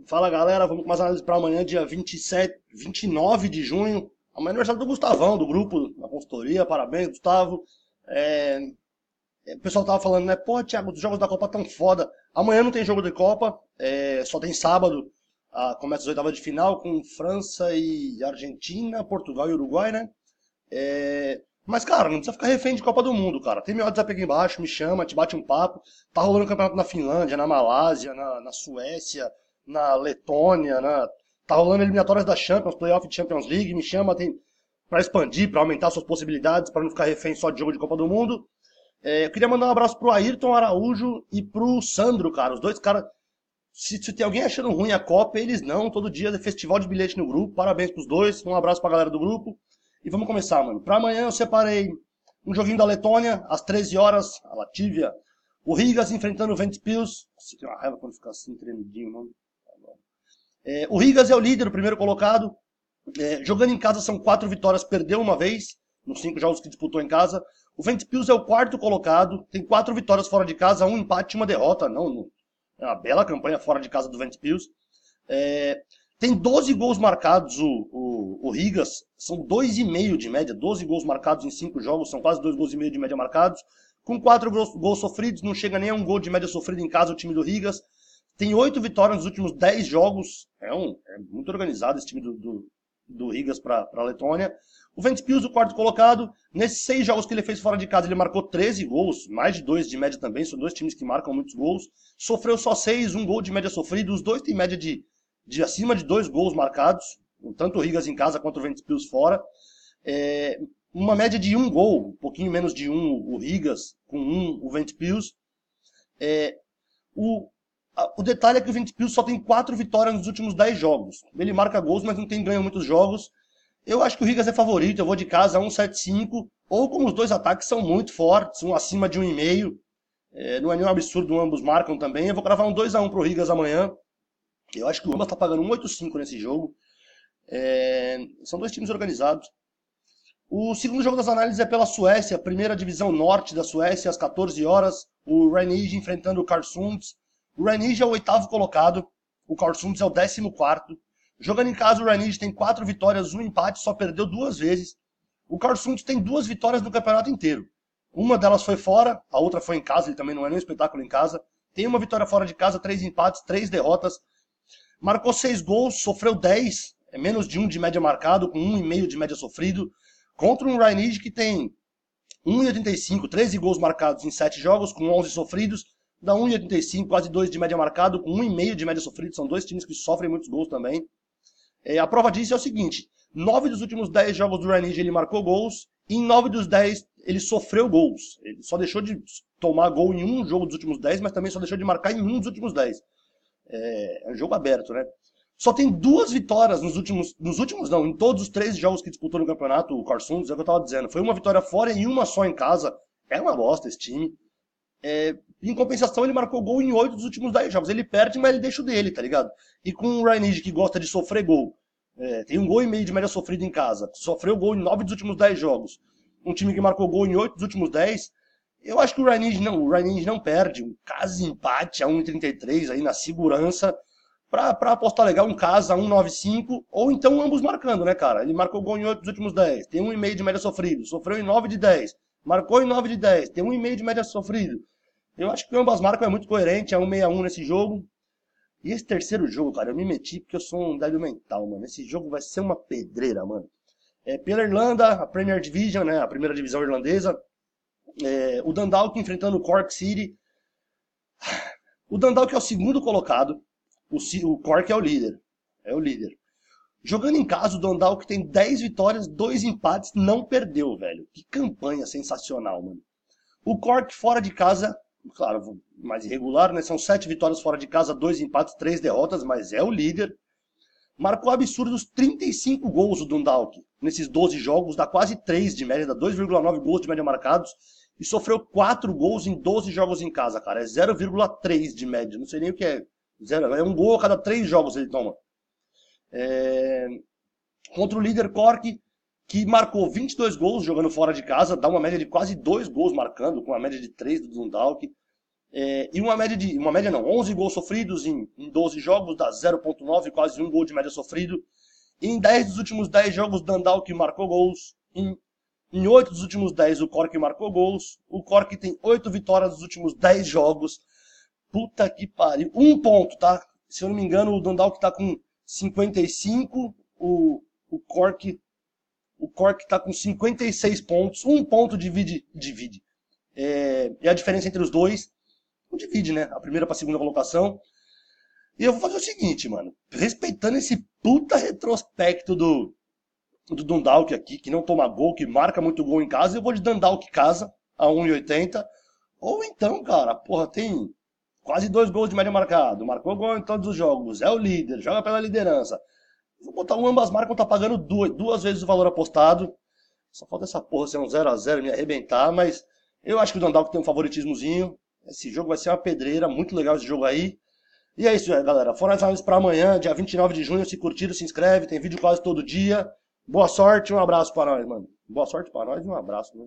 Fala galera, vamos com umas análises para amanhã, dia 27, 29 de junho. Amanhã é aniversário do Gustavão, do grupo da consultoria. Parabéns, Gustavo. É, o pessoal tava falando, né? Pô, Thiago, os jogos da Copa tão foda. Amanhã não tem jogo de Copa, só tem sábado. Começa as oitavas de final com França e Argentina, Portugal e Uruguai, né? Mas, cara, não precisa ficar refém de Copa do Mundo, cara. Tem meu WhatsApp aqui embaixo, me chama, te bate um papo. Tá rolando campeonato na Finlândia, na Malásia, na Suécia, na Letônia, tá rolando eliminatórias da Champions, Playoff de Champions League, me chama, tem para expandir, para aumentar suas possibilidades, para não ficar refém só de jogo de Copa do Mundo. Eu queria mandar um abraço pro Ayrton Araújo e pro Sandro, cara. Os dois caras, se tem alguém achando ruim a Copa, eles não. Todo dia é festival de bilhete no grupo. Parabéns pros dois. Um abraço pra galera do grupo. E vamos começar, mano. Pra amanhã eu separei um joguinho da Letônia, às 13 horas, a Latvia. O Rigas enfrentando o Ventspils. Nossa, tem uma raiva quando fica assim, tremidinho, mano. O Rigas é o líder, o primeiro colocado. Jogando em casa são 4 vitórias, perdeu uma vez, nos 5 jogos que disputou em casa. O Ventspils é o quarto colocado, tem 4 vitórias fora de casa, um empate e uma derrota. Não, é uma bela campanha fora de casa do Ventspils. Tem 12 gols marcados o Rigas, são 2,5 de média, 12 gols marcados em 5 jogos, são quase 2,5 gols de média marcados. Com 4 gols sofridos, não chega nem a um gol de média sofrida em casa o time do Rigas. Tem 8 vitórias nos últimos 10 jogos, é muito organizado esse time do Rigas para a Letônia. O Ventspils, o quarto colocado, nesses 6 jogos que ele fez fora de casa, ele marcou 13 gols, mais de 2 de média também, são dois times que marcam muitos gols. Sofreu só 6, um gol de média sofrido, os dois têm média de acima de 2 gols marcados, tanto o Rigas em casa quanto o Ventspils fora. Uma média de 1 gol, um pouquinho menos de 1 o Rigas, com 1 o Ventspils. O detalhe é que o Ventspils só tem 4 vitórias nos últimos 10 jogos. Ele marca gols, mas não tem ganho muitos jogos. Eu acho que o Rigas é favorito, eu vou de casa 1,75, ou como os dois ataques são muito fortes, um acima de 1,5. Não é nenhum absurdo, ambos marcam também. Eu vou cravar um 2-1 pro Rigas amanhã. Eu acho que o ambas tá pagando 1,85 nesse jogo. São dois times organizados. O segundo jogo das análises é pela Suécia, primeira divisão norte da Suécia, às 14 horas. O Rhein enfrentando o Karlsunds. O Rhein é o 8º colocado, o Karlsunds é o 14º. Jogando em casa, o Rhein tem 4 vitórias, 1 empate, só perdeu 2 vezes. O Karlsunds tem 2 vitórias no campeonato inteiro. Uma delas foi fora, a outra foi em casa, ele também não é nem um espetáculo em casa. Tem uma vitória fora de casa, 3 empates, 3 derrotas. Marcou 6 gols, sofreu 10, é menos de 1 de média marcado, com 1,5 de média sofrido. Contra um Rhein que tem 1,85, 13 gols marcados em 7 jogos, com 11 sofridos. Dá 1,85, quase 2 de média marcado, com 1,5 de média sofrido. São dois times que sofrem muitos gols também. A prova disso é o seguinte: 9 dos últimos 10 jogos do Rhein ele marcou gols, e em 9 dos 10 ele sofreu gols. Ele só deixou de tomar gol em um jogo dos últimos 10, mas também só deixou de marcar em um dos últimos 10. É um jogo aberto, né? Só tem 2 vitórias nos últimos não, em todos os 3 jogos que disputou no campeonato, o Karlsunds, é o que eu tava dizendo. Foi uma vitória fora e uma só em casa. É uma bosta esse time. Em compensação, ele marcou gol em 8 dos últimos 10 jogos. Ele perde, mas ele deixa o dele, tá ligado? E com o Rhein que gosta de sofrer gol, tem 1,5 gol de média sofrida em casa, sofreu gol em 9 dos últimos 10 jogos. Um time que marcou gol em 8 dos últimos 10, eu acho que o Rhein não perde. Um quase empate a 1,33 aí na segurança, pra apostar legal, um casa a 1,95, ou então ambos marcando, né, cara? Ele marcou gol em 8 dos últimos 10, tem 1,5 de média sofrido, sofreu em 9 de 10, marcou em 9 de 10, tem 1,5 de média sofrido. Eu acho que ambas marcas é muito coerente, é 1,61 nesse jogo. E esse terceiro jogo, cara, eu me meti porque eu sou um débil mental, mano. Esse jogo vai ser uma pedreira, mano. Pela Irlanda, a Premier Division, né, a primeira divisão irlandesa. O Dundalk enfrentando o Cork City. O Dundalk é o segundo colocado, o Cork é o líder. É o líder. Jogando em casa, o Dundalk tem 10 vitórias, 2 empates, não perdeu, velho. Que campanha sensacional, mano. O Cork fora de casa, claro, mais irregular, né? São 7 vitórias fora de casa, 2 empates, 3 derrotas, mas é o líder. Marcou absurdos 35 gols o Dundalk nesses 12 jogos, dá quase 3 de média, dá 2,9 gols de média marcados. E sofreu 4 gols em 12 jogos em casa, cara. É 0,3 de média, não sei nem o que é. É um gol a cada 3 jogos ele toma. Contra o líder Cork, que marcou 22 gols jogando fora de casa, dá uma média de quase 2 gols marcando, com uma média de 3 do Dundalk. E uma média não, 11 gols sofridos em 12 jogos, dá 0,9, quase um gol de média sofrido. E em 10 dos últimos 10 jogos, Dundalk marcou gols. Em 8 dos últimos 10, o Cork marcou gols. O Cork tem 8 vitórias nos últimos 10 jogos. Puta que pariu. Um ponto, tá? Se eu não me engano, o Dundalk tá com 55, o Cork tá com 56 pontos. Um ponto divide. E a diferença entre os dois, não divide, né? A primeira pra segunda colocação. E eu vou fazer o seguinte, mano. Respeitando esse puta retrospecto do Dundalk aqui, que não toma gol, que marca muito gol em casa, eu vou de Dundalk casa, a 1,80. Ou então, cara, porra, tem quase 2 gols de média marcado, marcou gol em todos os jogos, é o líder, joga pela liderança. Vou botar um ambas marcas, tá pagando duas vezes o valor apostado. Só falta essa porra ser um 0x0 me arrebentar, mas eu acho que o Dundalk tem um favoritismozinho. Esse jogo vai ser uma pedreira, muito legal esse jogo aí. E é isso, galera. Foram as análises pra amanhã, dia 29 de junho. Se curtiram, se inscreve, tem vídeo quase todo dia. Boa sorte, um abraço pra nós, mano. Boa sorte pra nós e um abraço, né?